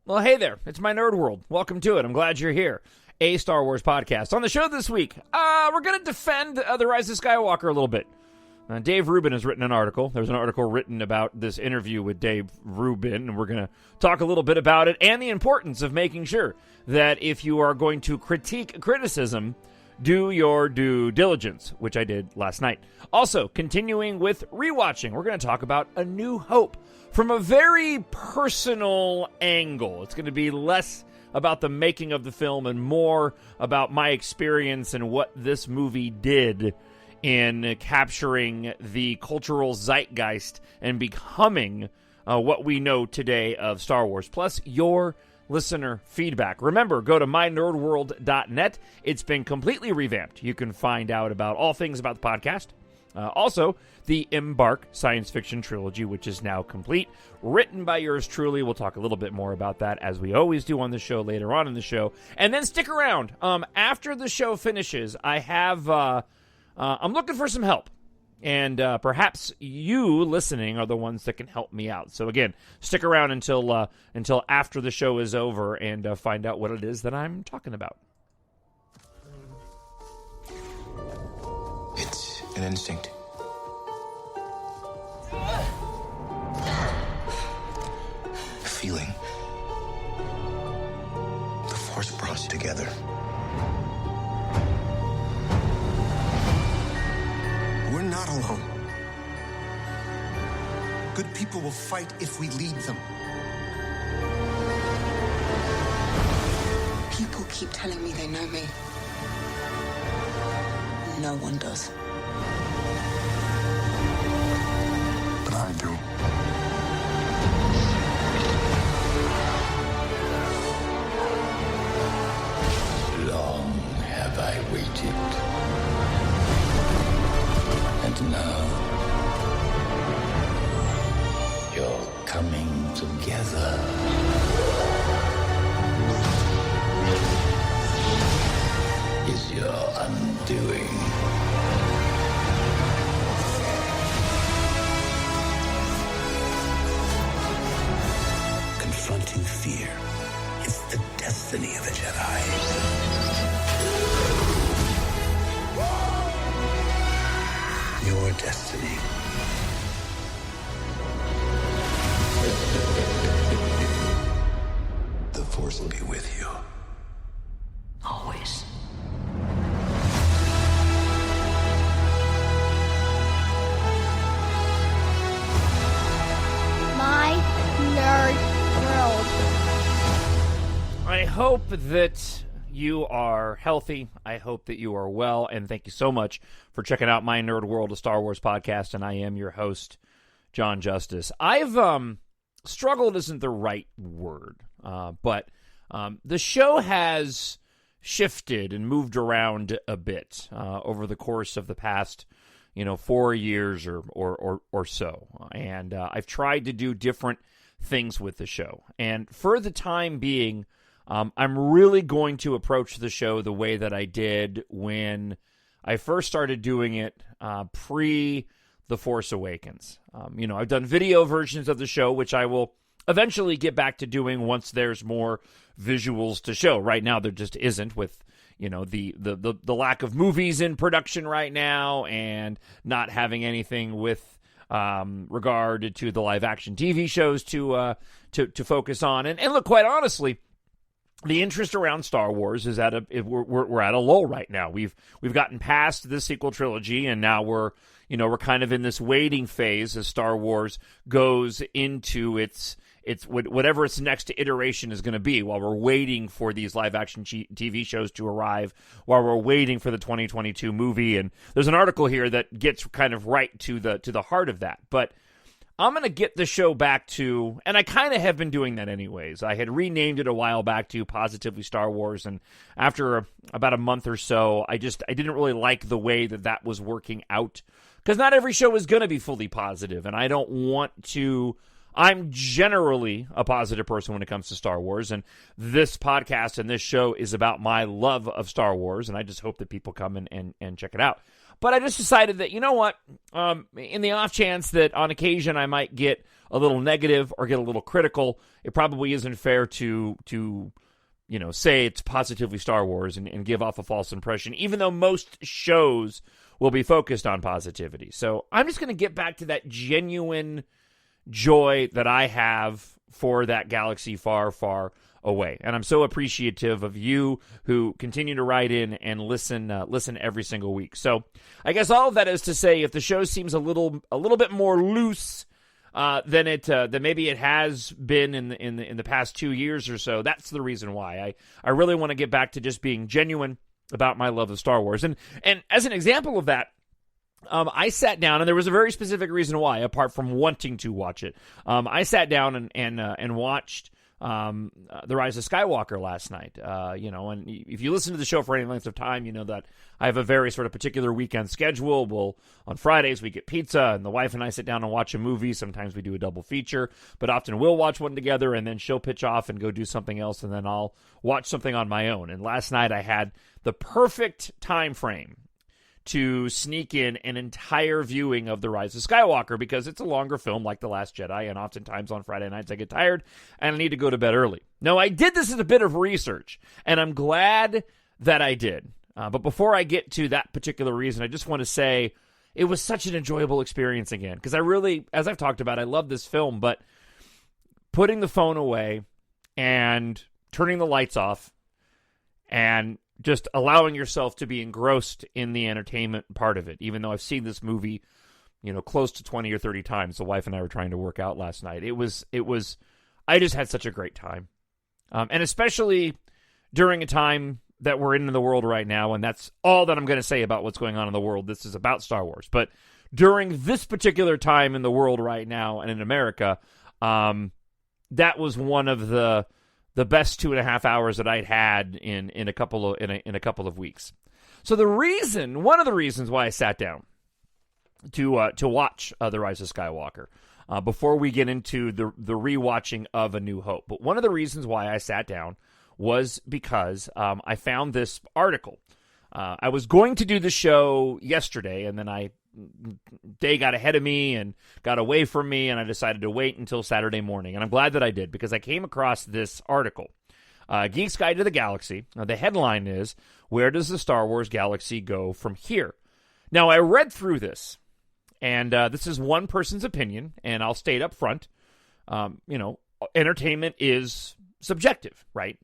Well, hey there. It's my Nerd World. Welcome to it. I'm glad you're here. A Star Wars podcast. On the show this week, we're going to defend the Rise of Skywalker a little bit. Dave Rubin has written an article. There's an article written about this interview with Dave Rubin, and we're going to talk a little bit about it and the importance of making sure that if you are going to critique criticism, do your due diligence, which I did last night. Also, continuing with Rewatching, we're going to talk about A New Hope from a very personal angle. It's going to be less about the making of the film and more about my experience and what this movie did in capturing the cultural zeitgeist and becoming what we know today of Star Wars, plus your listener feedback. Remember, go to mynerdworld.net. It's been completely revamped. You can find out about all things about the podcast. Also, the EMBARK science fiction trilogy, which is now complete, written by yours truly. We'll talk a little bit more about that, as we always do on the show later on in the show. And then stick around. After the show finishes, I have... I'm looking for some help. And perhaps you listening are the ones that can help me out. So again, stick around until after the show is over and find out what it is that I'm talking about. It's an instinct. A feeling. The Force brought us together. We're not alone. Good people will fight if we lead them. People keep telling me they know me. No one does. But I do. Long have I waited. And now, you're coming together. Is your undoing. Confronting fear is the destiny of a Jedi. Your destiny. The Force will be with you. Always. My Nerd World. I hope that you are healthy. I hope that you are well. And thank you so much for checking out My Nerd World, a Star Wars podcast. And I am your host, Jon Justice. I've struggled isn't the right word, but the show has shifted and moved around a bit over the course of the past 4 years or so. And I've tried to do different things with the show. And for the time being, I'm really going to approach the show the way that I did when I first started doing it pre The Force Awakens. I've done video versions of the show, which I will eventually get back to doing once there's more visuals to show. Right now, there just isn't with the lack of movies in production right now and not having anything with regard to the live action TV shows to focus on. And look, quite honestly, the interest around Star Wars is we're at a lull right now. We've gotten past the sequel trilogy, and now we're kind of in this waiting phase as Star Wars goes into its whatever its next iteration is going to be, while we're waiting for these live action TV shows to arrive, while we're waiting for the 2022 movie. And there's an article here that gets kind of right to the heart of that. But I'm going to get the show back to, and I kind of have been doing that anyways. I had renamed it a while back to Positively Star Wars, and after about a month or so, I didn't really like the way that was working out, because not every show is going to be fully positive, and I don't want to. I'm generally a positive person when it comes to Star Wars, and this podcast and this show is about my love of Star Wars, and I just hope that people come and check it out. But I just decided that, you know what, in the off chance that on occasion I might get a little negative or get a little critical, it probably isn't fair to say it's positively Star Wars and give off a false impression, even though most shows will be focused on positivity. So I'm just going to get back to that genuine joy that I have for that galaxy far, far away. And I'm so appreciative of you who continue to write in and listen every single week. So I guess all of that is to say, if the show seems a little bit more loose than maybe it has been in the past 2 years or so, that's the reason why. I really want to get back to just being genuine about my love of Star Wars. And as an example of that, I sat down, and there was a very specific reason why, apart from wanting to watch it. I sat down and watched The Rise of Skywalker last night. And if you listen to the show for any length of time, you know that I have a very sort of particular weekend schedule. On Fridays we get pizza, and the wife and I sit down and watch a movie. Sometimes we do a double feature, but often we'll watch one together, and then she'll pitch off and go do something else, and then I'll watch something on my own. And last night I had the perfect time frame to sneak in an entire viewing of The Rise of Skywalker, because it's a longer film like The Last Jedi, and oftentimes on Friday nights I get tired and I need to go to bed early. Now, I did this as a bit of research, and I'm glad that I did. But before I get to that particular reason, I just want to say it was such an enjoyable experience again, because I really, as I've talked about, I love this film, but putting the phone away and turning the lights off and just allowing yourself to be engrossed in the entertainment part of it, even though I've seen this movie, close to 20 or 30 times. The wife and I were trying to work out last night. I just had such a great time. And especially during a time that we're in the world right now, and that's all that I'm going to say about what's going on in the world. This is about Star Wars. But during this particular time in the world right now and in America, that was one of the best 2.5 hours that I'd had in a couple of weeks. So one of the reasons why I sat down to watch The Rise of Skywalker, before we get into the rewatching of A New Hope, but one of the reasons why I sat down was because I found this article. I was going to do the show yesterday, and then day got ahead of me and got away from me, and I decided to wait until Saturday morning. And I'm glad that I did, because I came across this article, Geek's Guide to the Galaxy. Now, the headline is, "Where does the Star Wars galaxy go from here?" Now, I read through this, and this is one person's opinion, and I'll state up front, entertainment is subjective, right?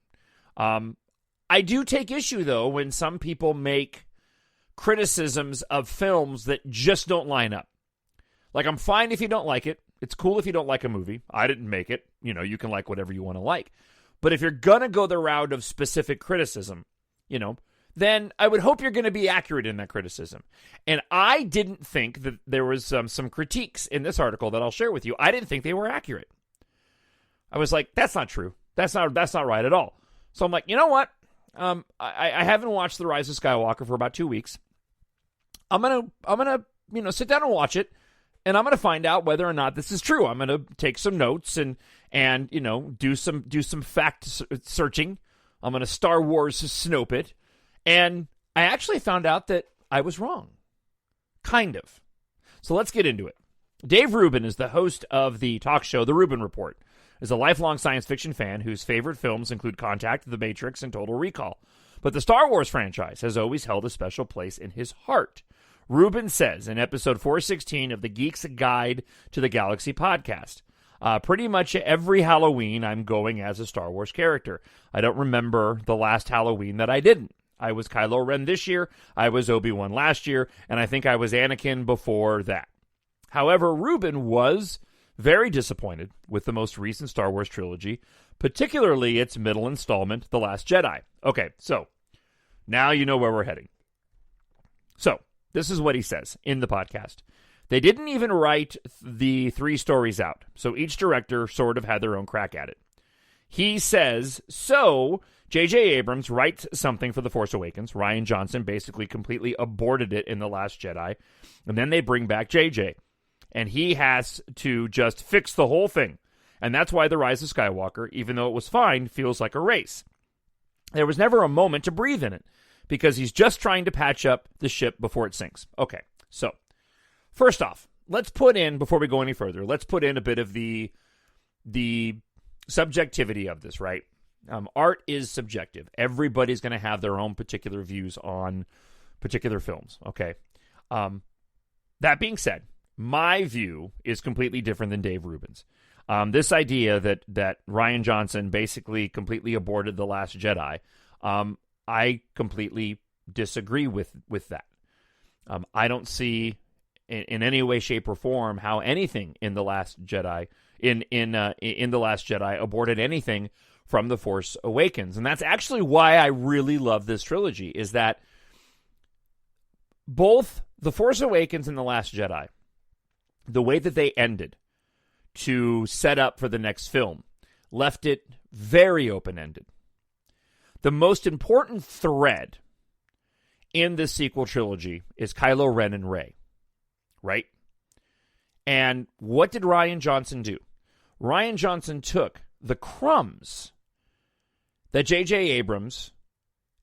I do take issue, though, when some people make criticisms of films that just don't line up. Like, I'm fine if you don't like it. It's cool if you don't like a movie. I didn't make it. You can like whatever you want to like. But if you're going to go the route of specific criticism, then I would hope you're going to be accurate in that criticism. And I didn't think that there was some critiques in this article that I'll share with you. I didn't think they were accurate. I was like, that's not true. That's not right at all. So I'm like, you know what? I haven't watched The Rise of Skywalker for about 2 weeks. I'm gonna sit down and watch it, and I'm gonna find out whether or not this is true. I'm gonna take some notes and do some fact searching. I'm gonna Star Wars snope it, and I actually found out that I was wrong, kind of. So let's get into it. Dave Rubin is the host of the talk show The Rubin Report. Is a lifelong science fiction fan whose favorite films include Contact, The Matrix, and Total Recall. But the Star Wars franchise has always held a special place in his heart. Rubin says in episode 416 of the Geek's Guide to the Galaxy podcast, pretty much every Halloween I'm going as a Star Wars character. I don't remember the last Halloween that I didn't. I was Kylo Ren this year, I was Obi-Wan last year, and I think I was Anakin before that. However, Rubin was very disappointed with the most recent Star Wars trilogy, particularly its middle installment, The Last Jedi. Okay, so now you know where we're heading. So, this is what he says in the podcast. They didn't even write the 3 stories out, so each director sort of had their own crack at it. He says, so J.J. Abrams writes something for The Force Awakens. Rian Johnson basically completely aborted it in The Last Jedi, and then they bring back J.J., and he has to just fix the whole thing. And that's why The Rise of Skywalker, even though it was fine, feels like a race. There was never a moment to breathe in it, because he's just trying to patch up the ship before it sinks. Okay, so, first off, let's put in, before we go any further, let's put in a bit of the subjectivity of this, right? Art is subjective. Everybody's going to have their own particular views on particular films, okay? That being said, my view is completely different than Dave Rubin's. This idea that Rian Johnson basically completely aborted The Last Jedi, I completely disagree with that. I don't see in any way, shape, or form how anything in The Last Jedi in The Last Jedi aborted anything from The Force Awakens. And that's actually why I really love this trilogy, is that both The Force Awakens and The Last Jedi, the way that they ended to set up for the next film, left it very open-ended. The most important thread in this sequel trilogy is Kylo Ren and Rey, right? And what did Rian Johnson do? Rian Johnson took the crumbs that J.J. Abrams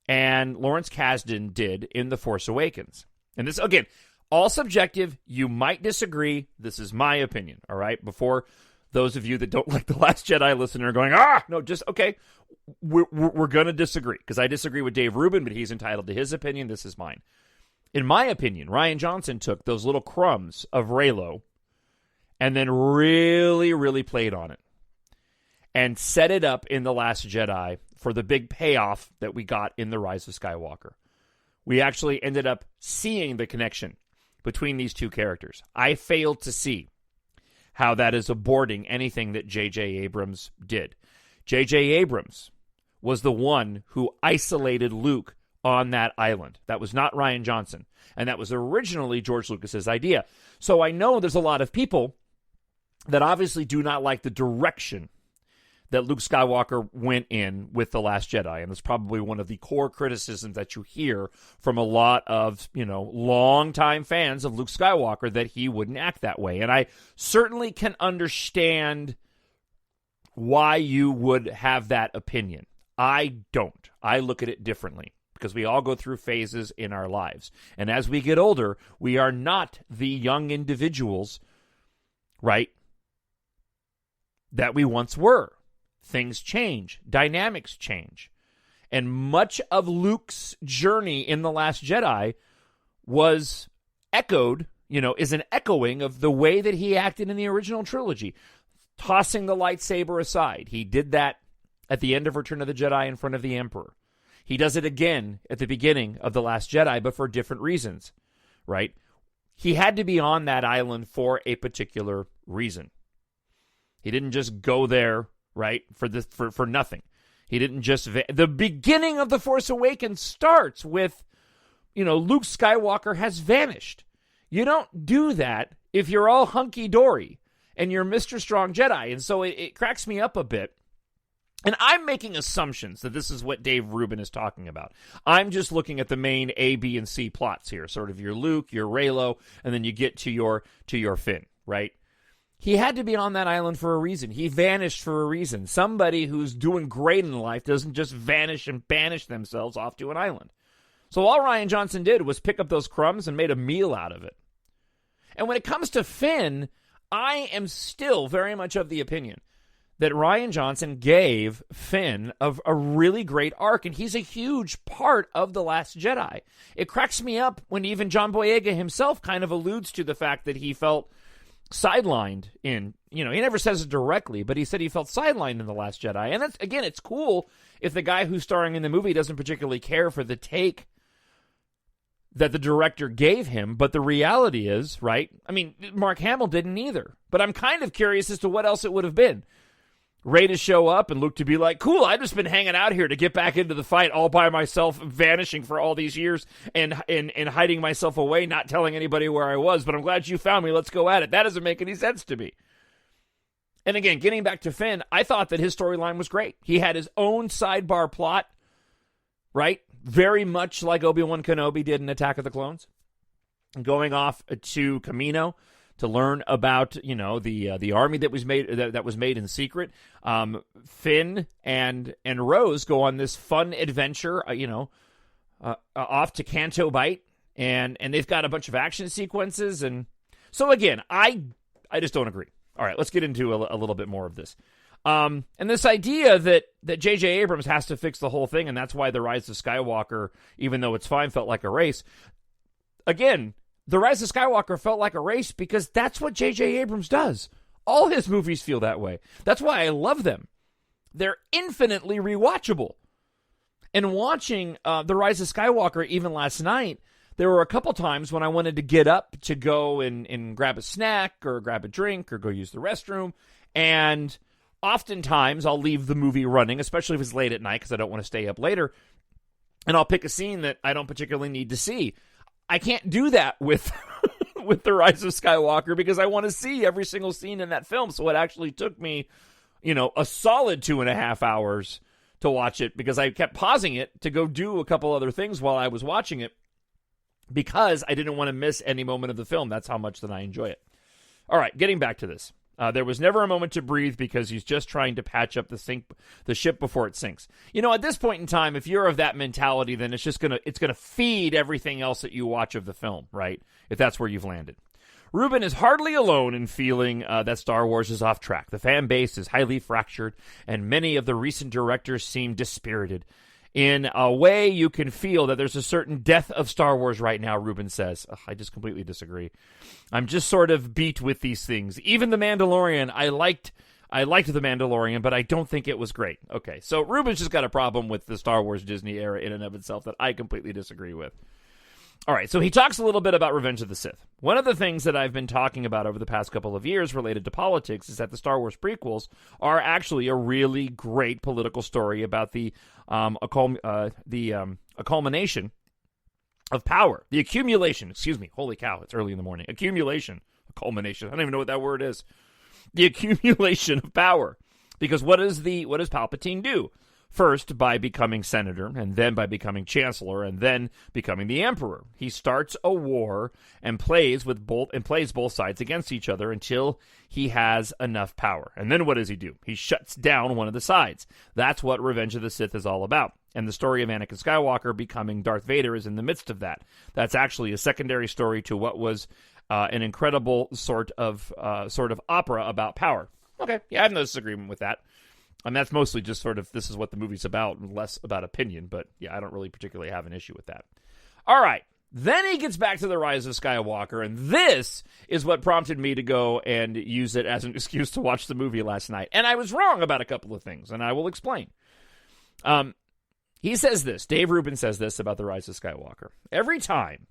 and Lawrence Kasdan did in The Force Awakens. And this, again, all subjective. You might disagree. This is my opinion, all right? Before those of you that don't like The Last Jedi listen are going, no, just, okay, we're going to disagree. Because I disagree with Dave Rubin, but he's entitled to his opinion. This is mine. In my opinion, Rian Johnson took those little crumbs of Reylo and then really, really played on it and set it up in The Last Jedi for the big payoff that we got in The Rise of Skywalker. We actually ended up seeing the connection between these two characters. I failed to see how that is aborting anything that J.J. Abrams did. J.J. Abrams was the one who isolated Luke on that island. That was not Rian Johnson. And that was originally George Lucas's idea. So I know there's a lot of people that obviously do not like the direction that Luke Skywalker went in with The Last Jedi. And it's probably one of the core criticisms that you hear from a lot of, longtime fans of Luke Skywalker, that he wouldn't act that way. And I certainly can understand why you would have that opinion. I don't. I look at it differently, because we all go through phases in our lives. And as we get older, we are not the young individuals, right, that we once were. Things change. Dynamics change. And much of Luke's journey in The Last Jedi was echoed, is an echoing of the way that he acted in the original trilogy. Tossing the lightsaber aside. He did that at the end of Return of the Jedi in front of the Emperor. He does it again at the beginning of The Last Jedi, but for different reasons, right? He had to be on that island for a particular reason. He didn't just go there, right, for nothing. He didn't just... The beginning of The Force Awakens starts with, Luke Skywalker has vanished. You don't do that if you're all hunky-dory and you're Mr. Strong Jedi. And so it cracks me up a bit. And I'm making assumptions that this is what Dave Rubin is talking about. I'm just looking at the main A, B, and C plots here. Sort of your Luke, your Reylo, and then you get to your Finn, right? He had to be on that island for a reason. He vanished for a reason. Somebody who's doing great in life doesn't just vanish and banish themselves off to an island. So all Rian Johnson did was pick up those crumbs and made a meal out of it. And when it comes to Finn, I am still very much of the opinion that Rian Johnson gave Finn a really great arc, and he's a huge part of The Last Jedi. It cracks me up when even John Boyega himself kind of alludes to the fact that he felt sidelined in, he never says it directly, but he said he felt sidelined in The Last Jedi. And that's, again, it's cool if the guy who's starring in the movie doesn't particularly care for the take that the director gave him, but the reality is, right, Mark Hamill didn't either. But I'm kind of curious as to what else it would have been. Rey to show up and Luke to be like, cool, I've just been hanging out here to get back into the fight all by myself, vanishing for all these years and hiding myself away, not telling anybody where I was, but I'm glad you found me, let's go at it. That doesn't make any sense to me. And again, getting back to Finn, I thought that his storyline was great. He had his own sidebar plot, right? Very much like Obi-Wan Kenobi did in Attack of the Clones. Going off to Kamino to learn about, the army that was made in secret. Finn and Rose go on this fun adventure, off to Canto Bight, and they've got a bunch of action sequences, and So again, I just don't agree. All right, let's get into a little bit more of this. And this idea that J.J. Abrams has to fix the whole thing, and that's why The Rise of Skywalker, even though it's fine, felt like a race. Again, The Rise of Skywalker felt like a race because that's what J.J. Abrams does. All his movies feel that way. That's why I love them. They're infinitely rewatchable. And watching The Rise of Skywalker, even last night, there were a couple times when I wanted to get up to go and grab a snack or grab a drink or go use the restroom. And oftentimes I'll leave the movie running, especially if it's late at night because I don't want to stay up later. And I'll pick a scene that I don't particularly need to see. I can't do that with with The Rise of Skywalker because I want to see every single scene in that film. So it actually took me, a solid 2.5 hours to watch it because I kept pausing it to go do a couple other things while I was watching it because I didn't want to miss any moment of the film. That's how much that I enjoy it. All right, getting back to this. There was never a moment to breathe because he's just trying to patch up the ship before it sinks. At this point in time, if you're of that mentality, then it's gonna feed everything else that you watch of the film, right? If that's where you've landed. Rubin is hardly alone in feeling that Star Wars is off track. The fan base is highly fractured, and many of the recent directors seem dispirited. In a way, you can feel that there's a certain death of Star Wars right now, Rubin says. I just completely disagree. I'm just sort of beat with these things. Even The Mandalorian, I liked The Mandalorian, but I don't think it was great. Okay, so Rubin's just got a problem with the Star Wars Disney era in and of itself that I completely disagree with. All right, so he talks a little bit about Revenge of the Sith. One of the things that I've been talking about over the past couple of years related to politics is that the Star Wars prequels are actually a really great political story about the culmination of power. The accumulation, holy cow, it's early in the morning. Accumulation, culmination, I don't even know what that word is. The accumulation of power. Because what does Palpatine do? First, by becoming senator, and then by becoming chancellor, and then becoming the emperor. He starts a war and plays both sides against each other until he has enough power. And then what does he do? He shuts down one of the sides. That's what Revenge of the Sith is all about. And the story of Anakin Skywalker becoming Darth Vader is in the midst of that. That's actually a secondary story to what was an incredible sort of opera about power. Okay, yeah, I have no disagreement with that. And that's mostly just sort of, this is what the movie's about, and less about opinion. But yeah, I don't really particularly have an issue with that. All right. Then he gets back to The Rise of Skywalker, and this is what prompted me to go and use it as an excuse to watch the movie last night. And I was wrong about a couple of things, and I will explain. He says this, Dave Rubin says this about The Rise of Skywalker. Every time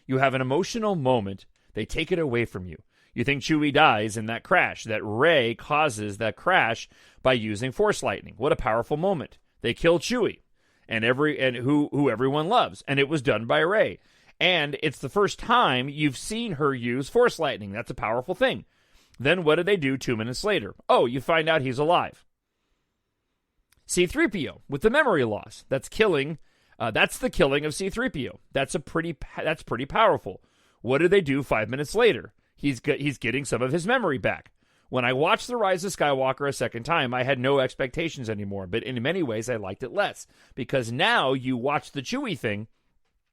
you have an emotional moment, they take it away from you. You think Chewie dies in that crash, that Rey causes that crash by using Force lightning. What a powerful moment. They kill Chewie and who everyone loves, and it was done by Rey. And it's the first time you've seen her use Force lightning. That's a powerful thing. Then what do they do 2 minutes later? Oh, you find out he's alive. C-3po with the memory loss. That's the killing of C-3po. That's pretty powerful. What do they do 5 minutes later? He's getting some of his memory back. When I watched The Rise of Skywalker a second time, I had no expectations anymore, but in many ways I liked it less, because now you watch the Chewie thing,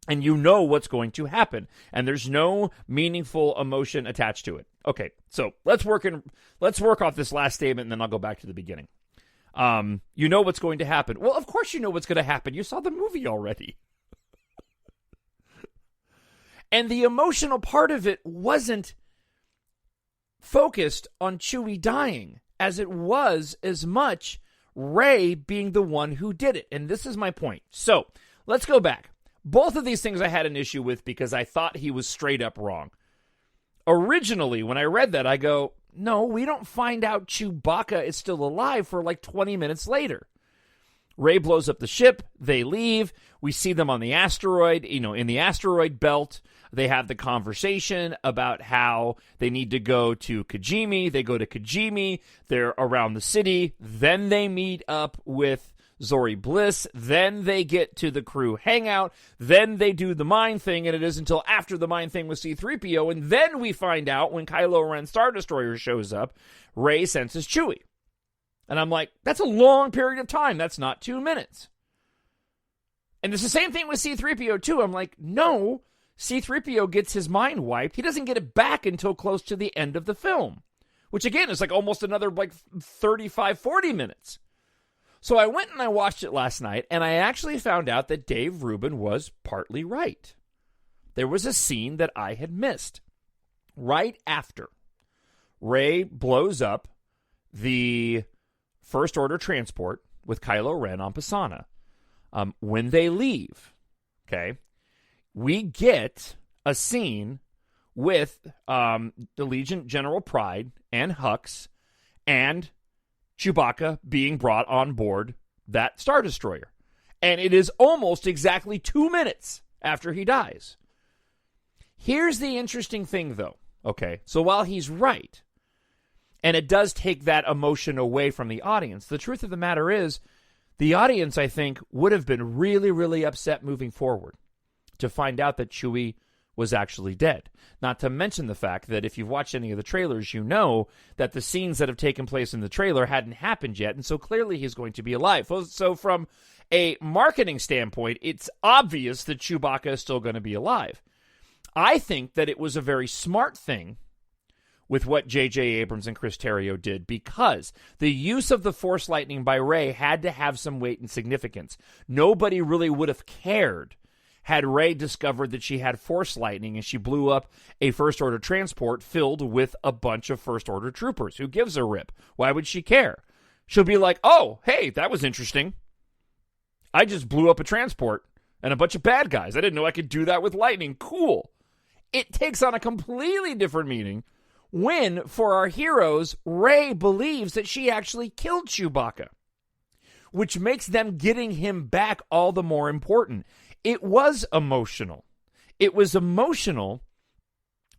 and you know what's going to happen, and there's no meaningful emotion attached to it. Okay, so let's work off this last statement, and then I'll go back to the beginning. You know what's going to happen. Well, of course you know what's going to happen. You saw the movie already. And the emotional part of it wasn't focused on Chewie dying as it was as much Rey being the one who did it. And this is my point. So let's go back. Both of these things I had an issue with because I thought he was straight up wrong. Originally, when I read that, I go, no, we don't find out Chewbacca is still alive for like 20 minutes later. Rey blows up the ship. They leave. We see them on the asteroid, in the asteroid belt. They have the conversation about how they need to go to Kijimi. They go to Kijimi. They're around the city. Then they meet up with Zori Bliss. Then they get to the crew hangout. Then they do the mind thing, and it is until after the mind thing with C-3PO. And then we find out when Kylo Ren's Star Destroyer shows up, Rey senses Chewie. And I'm like, that's a long period of time. That's not 2 minutes. And it's the same thing with C-3PO too. I'm like, no, C-3PO gets his mind wiped. He doesn't get it back until close to the end of the film, which again is like almost another 35, 40 minutes. So I went and I watched it last night, and I actually found out that Dave Rubin was partly right. There was a scene that I had missed. Right after Rey blows up the First Order transport with Kylo Ren on Pisana, when they leave, okay, we get a scene with the Legion General Pryde and Hux and Chewbacca being brought on board that Star Destroyer. And it is almost exactly 2 minutes after he dies. Here's the interesting thing, though. Okay, so while he's right, and it does take that emotion away from the audience, the truth of the matter is, the audience, I think, would have been really, really upset moving forward to find out that Chewie was actually dead. Not to mention the fact that if you've watched any of the trailers, you know that the scenes that have taken place in the trailer hadn't happened yet, and so clearly he's going to be alive. So from a marketing standpoint, it's obvious that Chewbacca is still going to be alive. I think that it was a very smart thing with what J.J. Abrams and Chris Terrio did, because the use of the Force lightning by Rey had to have some weight and significance. Nobody really would have cared had Rey discovered that she had Force lightning and she blew up a First Order transport filled with a bunch of First Order troopers. Who gives a rip? Why would she care? She'll be like, oh, hey, that was interesting. I just blew up a transport and a bunch of bad guys. I didn't know I could do that with lightning. Cool. It takes on a completely different meaning when, for our heroes, Rey believes that she actually killed Chewbacca, which makes them getting him back all the more important. It was emotional. It was emotional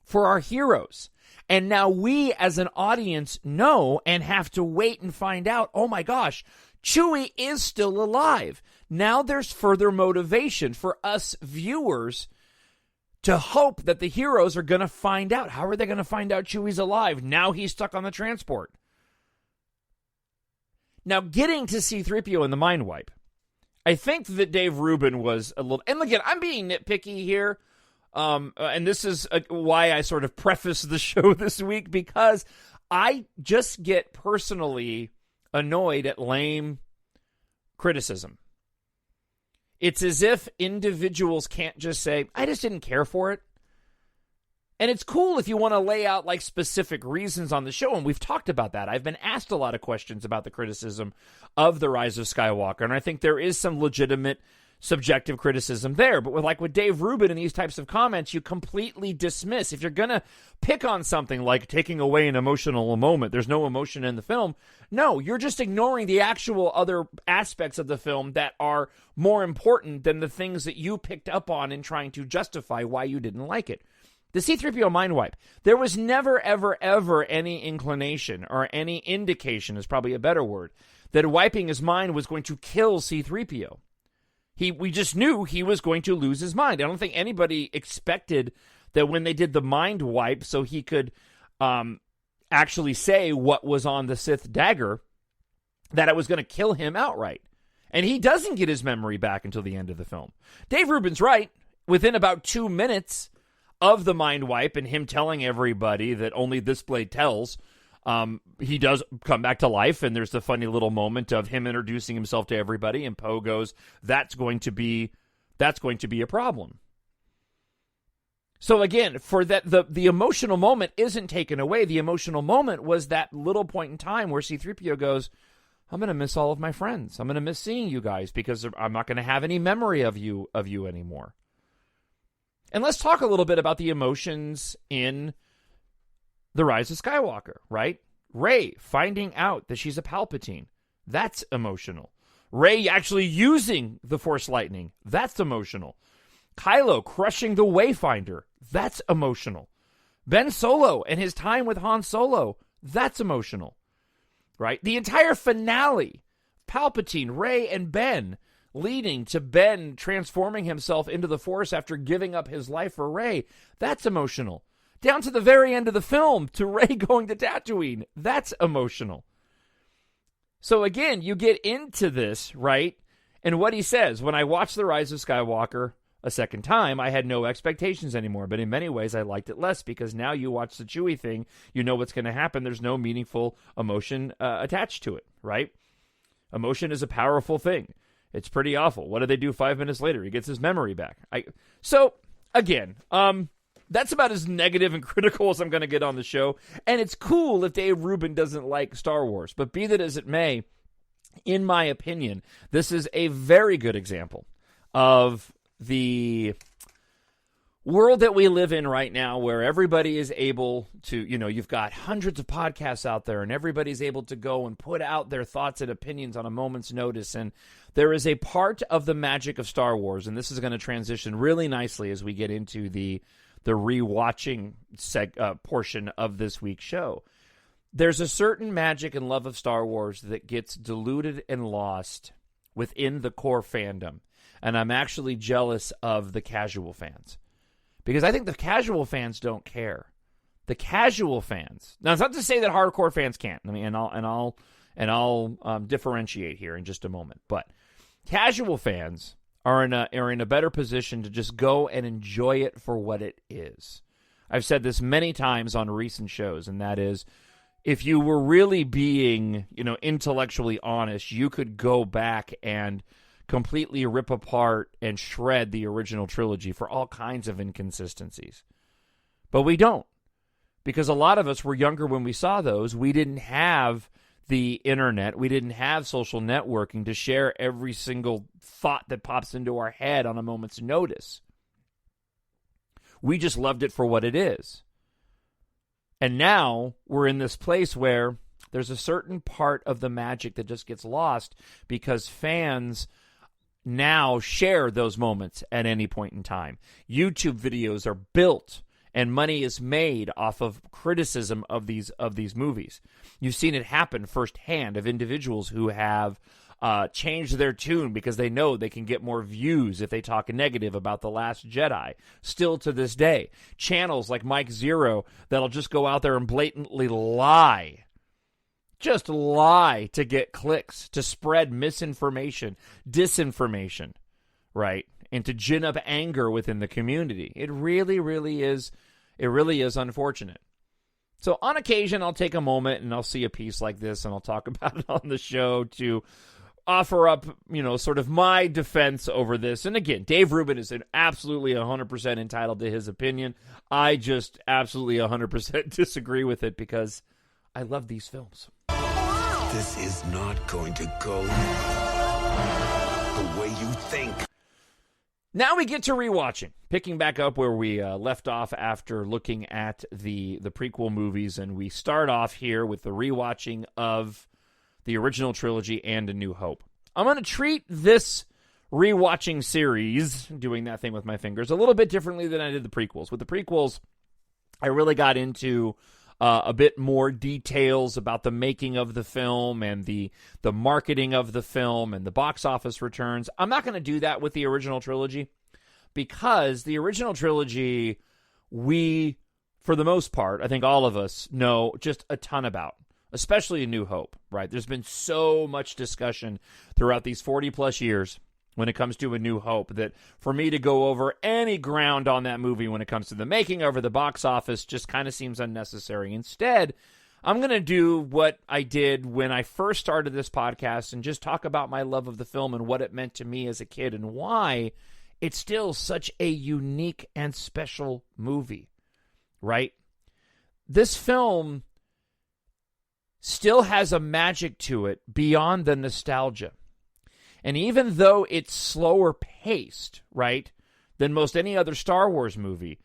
for our heroes. And now we, as an audience, know and have to wait and find out, oh my gosh, Chewie is still alive. Now there's further motivation for us viewers to hope that the heroes are going to find out. How are they going to find out Chewie's alive? Now he's stuck on the transport. Now, getting to C-3PO and the mind wipe, I think that Dave Rubin was a little... And again, I'm being nitpicky here, and this is why I sort of preface the show this week, because I just get personally annoyed at lame criticism. It's as if individuals can't just say, I just didn't care for it. And it's cool if you want to lay out like specific reasons on the show, and we've talked about that. I've been asked a lot of questions about the criticism of The Rise of Skywalker, and I think there is some legitimate subjective criticism there. But with Dave Rubin and these types of comments, you completely dismiss. If you're going to pick on something like taking away an emotional moment, there's no emotion in the film. No, you're just ignoring the actual other aspects of the film that are more important than the things that you picked up on in trying to justify why you didn't like it. The C-3PO mind wipe. There was never, ever, ever any inclination or any indication, is probably a better word, that wiping his mind was going to kill C-3PO. We just knew he was going to lose his mind. I don't think anybody expected that when they did the mind wipe so he could actually say what was on the Sith dagger, that it was going to kill him outright. And he doesn't get his memory back until the end of the film. Dave Rubin's right. Within about 2 minutes of the mind wipe and him telling everybody that only this blade tells, he does come back to life, and there's the funny little moment of him introducing himself to everybody, and Poe goes, that's going to be a problem. So again, for that, the emotional moment isn't taken away. The emotional moment was that little point in time where C-3PO goes, I'm going to miss all of my friends. I'm going to miss seeing you guys because I'm not going to have any memory of you anymore. And let's talk a little bit about the emotions in The Rise of Skywalker, right? Rey finding out that she's a Palpatine. That's emotional. Rey actually using the Force lightning. That's emotional. Kylo crushing the Wayfinder. That's emotional. Ben Solo and his time with Han Solo. That's emotional, right? The entire finale, Palpatine, Rey, and Ben, leading to Ben transforming himself into the Force after giving up his life for Rey. That's emotional. Down to the very end of the film, to Rey going to Tatooine. That's emotional. So again, you get into this, right? And what he says, when I watched The Rise of Skywalker, a second time, I had no expectations anymore. But in many ways, I liked it less because now you watch the Chewie thing, you know what's going to happen. There's no meaningful emotion attached to it, right? Emotion is a powerful thing. It's pretty awful. What do they do 5 minutes later? He gets his memory back. So, again, that's about as negative and critical as I'm going to get on the show. And it's cool if Dave Rubin doesn't like Star Wars. But be that as it may, in my opinion, this is a very good example of the world that we live in right now, where everybody is able to, you've got hundreds of podcasts out there and everybody's able to go and put out their thoughts and opinions on a moment's notice. And there is a part of the magic of Star Wars, and this is going to transition really nicely as we get into the rewatching portion of this week's show. There's a certain magic and love of Star Wars that gets diluted and lost within the core fandom. And I'm actually jealous of the casual fans, because I think the casual fans don't care. The casual fans. Now, it's not to say that hardcore fans can't. I'll differentiate here in just a moment. But casual fans are in a better position to just go and enjoy it for what it is. I've said this many times on recent shows, and that is, if you were really being, intellectually honest, you could go back and completely rip apart and shred the original trilogy for all kinds of inconsistencies. But we don't, because a lot of us were younger when we saw those. We didn't have the internet. We didn't have social networking to share every single thought that pops into our head on a moment's notice. We just loved it for what it is. And now we're in this place where there's a certain part of the magic that just gets lost because fans now share those moments at any point in time. YouTube videos are built and money is made off of criticism of these movies. You've seen it happen firsthand of individuals who have changed their tune because they know they can get more views if they talk negative about The Last Jedi. Still to this day, channels like Mike Zero that'll just go out there and blatantly lie. Just lie to get clicks, to spread misinformation, disinformation, right? And to gin up anger within the community. It really, really is. It really is unfortunate. So on occasion, I'll take a moment and I'll see a piece like this and I'll talk about it on the show to offer up, sort of my defense over this. And again, Dave Rubin is absolutely 100% entitled to his opinion. I just absolutely 100% disagree with it because I love these films. This is not going to go the way you think. Now we get to rewatching, picking back up where we left off after looking at the prequel movies, and we start off here with the rewatching of the original trilogy and A New Hope. I'm going to treat this rewatching series, doing that thing with my fingers, a little bit differently than I did the prequels. With the prequels, I really got into a bit more details about the making of the film and the marketing of the film and the box office returns. I'm not going to do that with the original trilogy because the original trilogy, we, for the most part, I think all of us know just a ton about, especially A New Hope, right? There's been so much discussion throughout these 40-plus years when it comes to A New Hope that for me to go over any ground on that movie when it comes to the making of or the box office just kind of seems unnecessary. Instead, I'm going to do what I did when I first started this podcast and just talk about my love of the film and what it meant to me as a kid and why it's still such a unique and special movie, right? This film still has a magic to it beyond the nostalgia. And even though it's slower paced, right, than most any other Star Wars movie,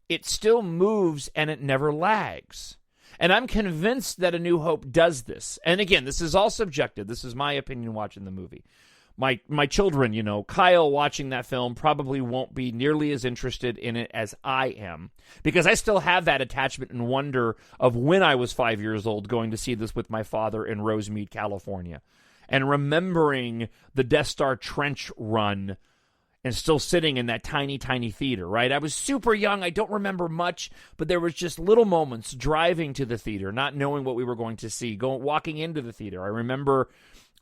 it still moves and it never lags. And I'm convinced that A New Hope does this. And again, this is all subjective. This is my opinion watching the movie. My children, Kyle watching that film probably won't be nearly as interested in it as I am, because I still have that attachment and wonder of when I was 5 years old going to see this with my father in Rosemead, California. And remembering the Death Star trench run and still sitting in that tiny, tiny theater, right? I was super young. I don't remember much, but there was just little moments driving to the theater, not knowing what we were going to see, walking into the theater. I remember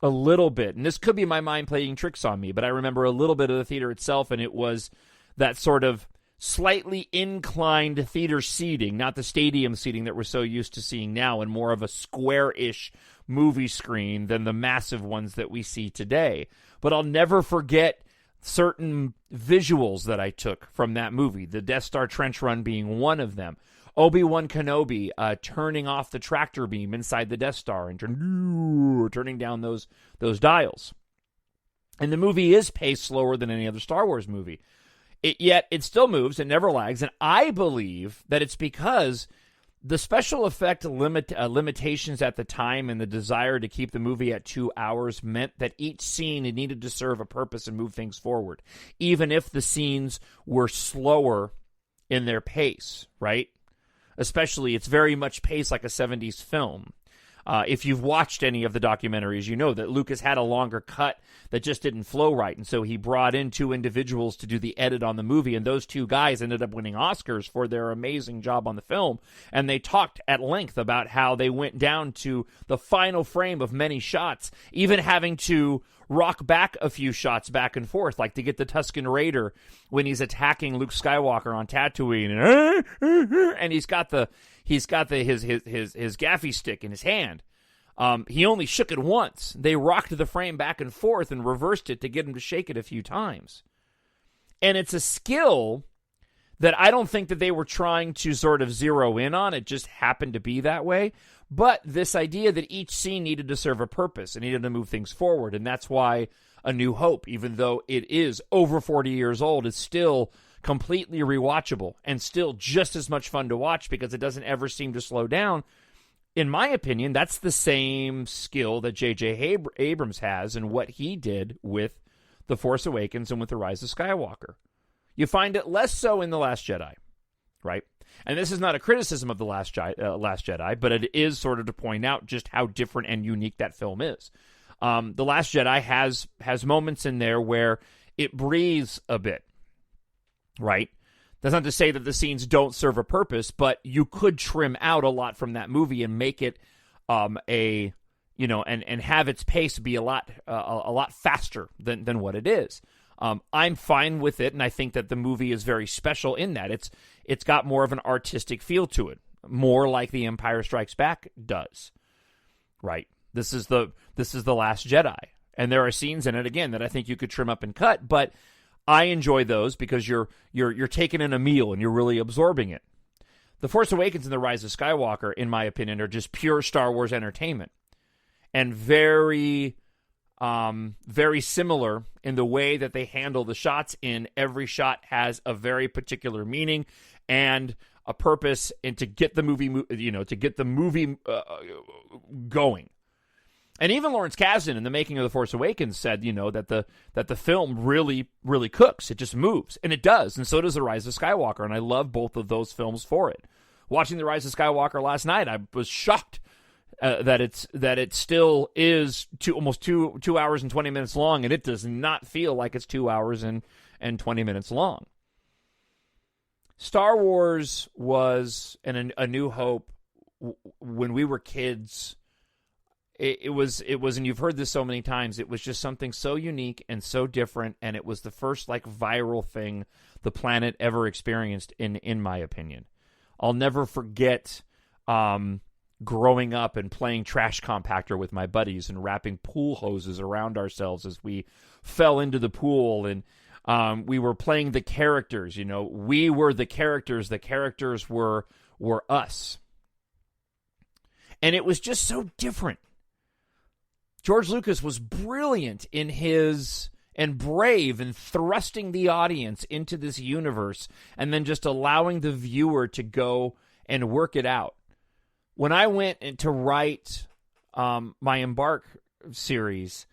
a little bit, and this could be my mind playing tricks on me, but I remember a little bit of the theater itself, and it was that sort of slightly inclined theater seating, not the stadium seating that we're so used to seeing now, and more of a square-ish movie screen than the massive ones that we see today. But I'll never forget certain visuals that I took from that movie, the Death Star trench run being one of them. Obi-Wan Kenobi turning off the tractor beam inside the Death Star and turning down those dials. And the movie is paced slower than any other Star Wars movie. Yet it still moves, it never lags, and I believe that it's because the special effect limitations at the time and the desire to keep the movie at 2 hours meant that each scene needed to serve a purpose and move things forward, even if the scenes were slower in their pace, right? Especially, it's very much paced like a 70s film. If you've watched any of the documentaries, you know that Lucas had a longer cut that just didn't flow right, and so he brought in 2 individuals to do the edit on the movie, and those 2 guys ended up winning Oscars for their amazing job on the film, and they talked at length about how they went down to the final frame of many shots, even having to rock back a few shots back and forth, like to get the Tusken Raider when he's attacking Luke Skywalker on Tatooine, and he's got his gaffy stick in his hand. He only shook it once. They rocked the frame back and forth and reversed it to get him to shake it a few times. And it's a skill that I don't think that they were trying to sort of zero in on. It just happened to be that way. But this idea that each scene needed to serve a purpose and needed to move things forward. And that's why A New Hope, even though it is over 40 years old, is still completely rewatchable and still just as much fun to watch because it doesn't ever seem to slow down. In my opinion, that's the same skill that J.J. Abrams has in what he did with The Force Awakens and with The Rise of Skywalker. You find it less so in The Last Jedi, right? And this is not a criticism of The Last Jedi, but it is sort of to point out just how different and unique that film is. The Last Jedi has moments in there where it breathes a bit, right? That's not to say that the scenes don't serve a purpose, but you could trim out a lot from that movie and make it and have its pace be a lot faster than what it is. I'm fine with it, and I think that the movie is very special in that it's got more of an artistic feel to it, more like The Empire Strikes Back does, right? This is the Last Jedi, and there are scenes in it again that I think you could trim up and cut, but I enjoy those because you're taking in a meal and you're really absorbing it. The Force Awakens and The Rise of Skywalker, in my opinion, are just pure Star Wars entertainment, and very similar in the way that they handle the shots. In every shot has a very particular meaning and a purpose, and to get the movie, going. And even Lawrence Kasdan, in the making of The Force Awakens, said, that the film really, really cooks. It just moves, and it does, and so does The Rise of Skywalker. And I love both of those films for it. Watching The Rise of Skywalker last night, I was shocked that it still is almost 2 hours and 20 minutes long, and it does not feel like it's 2 hours and 20 minutes long. Star Wars was A New Hope when we were kids. It was, and you've heard this so many times, it was just something so unique and so different, and it was the first viral thing the planet ever experienced, in my opinion. I'll never forget growing up and playing trash compactor with my buddies and wrapping pool hoses around ourselves as we fell into the pool, and we were playing the characters. We were the characters were us, and it was just so different. George Lucas was brilliant and brave in thrusting the audience into this universe and then just allowing the viewer to go and work it out. When I went to write my EMBARK series,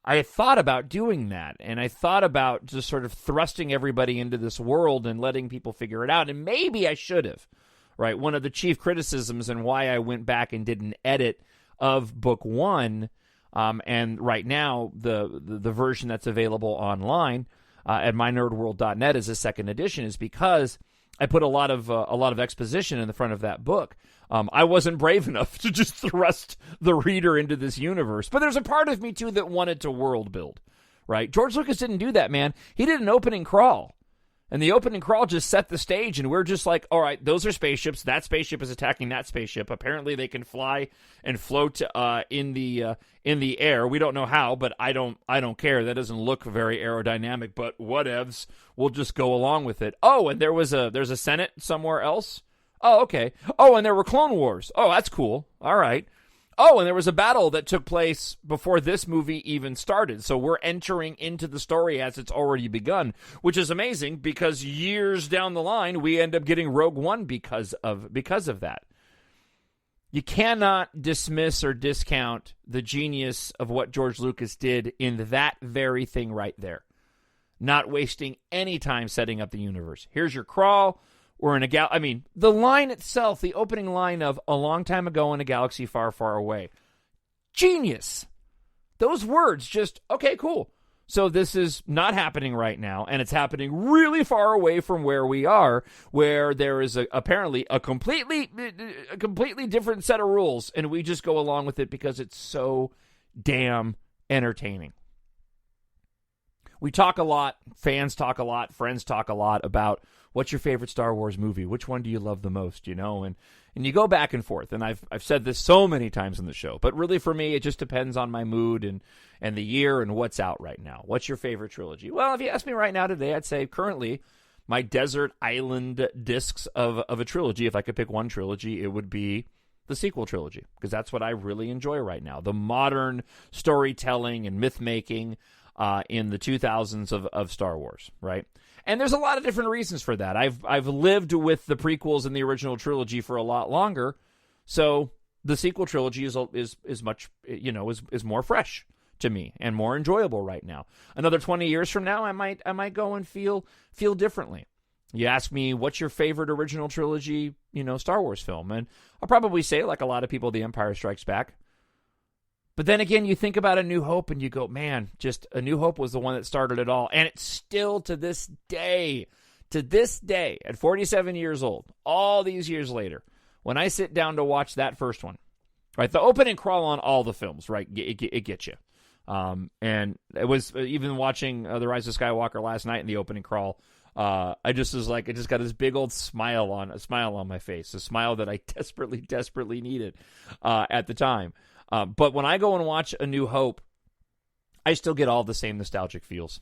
I thought about doing that, and I thought about just sort of thrusting everybody into this world and letting people figure it out, and maybe I should have, right? One of the chief criticisms and why I went back and did an edit of book 1, and right now the version that's available online at mynerdworld.net as a second edition is because I put a lot of exposition in the front of that book. I wasn't brave enough to just thrust the reader into this universe, but there's a part of me too that wanted to world build, right? George Lucas didn't do that, man. He did an opening crawl. And the opening crawl just set the stage, and we're just like, all right, those are spaceships. That spaceship is attacking that spaceship. Apparently, they can fly and float in the air. We don't know how, but I don't care. That doesn't look very aerodynamic, but whatevs. We'll just go along with it. Oh, and there's a Senate somewhere else. Oh, okay. Oh, and there were Clone Wars. Oh, that's cool. All right. Oh, and there was a battle that took place before this movie even started. So we're entering into the story as it's already begun, which is amazing because years down the line, we end up getting Rogue One because of that. You cannot dismiss or discount the genius of what George Lucas did in that very thing right there. Not wasting any time setting up the universe. Here's your crawl. We're in the line itself, the opening line of "A long time ago in a galaxy far, far away." Genius. Those words just, okay, cool. So this is not happening right now, and it's happening really far away from where we are, where there is apparently a completely different set of rules, and we just go along with it because it's so damn entertaining. We talk a lot, fans talk a lot, friends talk a lot about what's your favorite Star Wars movie? Which one do you love the most, And you go back and forth, and I've said this so many times in the show, but really for me, it just depends on my mood and the year and what's out right now. What's your favorite trilogy? Well, if you ask me right now today, I'd say currently my desert island discs of a trilogy, if I could pick one trilogy, it would be the sequel trilogy, because that's what I really enjoy right now. The modern storytelling and myth-making in the 2000s of Star Wars, right? And there's a lot of different reasons for that. I've lived with the prequels and the original trilogy for a lot longer, so the sequel trilogy is much, is more fresh to me and more enjoyable right now. Another 20 years from now, I might go and feel differently. You ask me, what's your favorite original trilogy, Star Wars film? And I'll probably say, like a lot of people, The Empire Strikes Back. But then again, you think about A New Hope and you go, man, just A New Hope was the one that started it all. And it's still to this day, at 47 years old, all these years later, when I sit down to watch that first one, right, the opening crawl on all the films, right, it gets you. And it was even watching The Rise of Skywalker last night in the opening crawl, I just got this big old smile on my face, a smile that I desperately needed at the time. But when I go and watch A New Hope, I still get all the same nostalgic feels.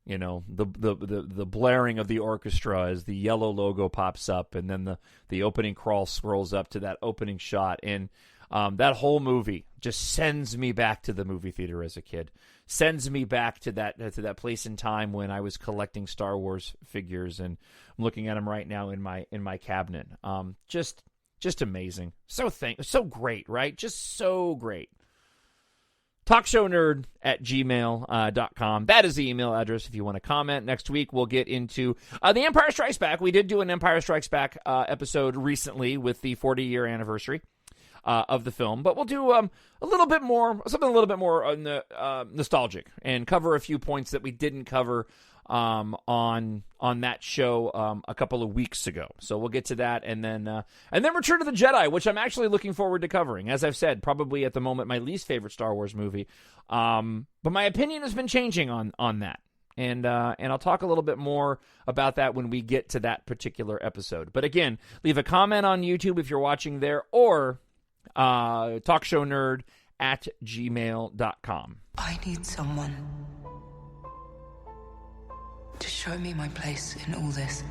The blaring of the orchestra as the yellow logo pops up, and then the opening crawl scrolls up to that opening shot, and that whole movie just sends me back to the movie theater as a kid. Sends me back to that place in time when I was collecting Star Wars figures, and I'm looking at them right now in my cabinet. Just amazing. So great, right? Just so great. TalkShowNerd at gmail.com. That is the email address if you want to comment. Next week, we'll get into The Empire Strikes Back. We did do an Empire Strikes Back episode recently with the 40-year anniversary of the film. But we'll do something a little bit more nostalgic and cover a few points that we didn't cover on that show a couple of weeks ago. So we'll get to that, and then Return of the Jedi, which I'm actually looking forward to covering. As I've said, probably at the moment my least favorite Star Wars movie, but my opinion has been changing on that, and I'll talk a little bit more about that when we get to that particular episode. But again, leave a comment on YouTube if you're watching there, or TalkShowNerd at gmail.com. I need someone to show me my place in all this.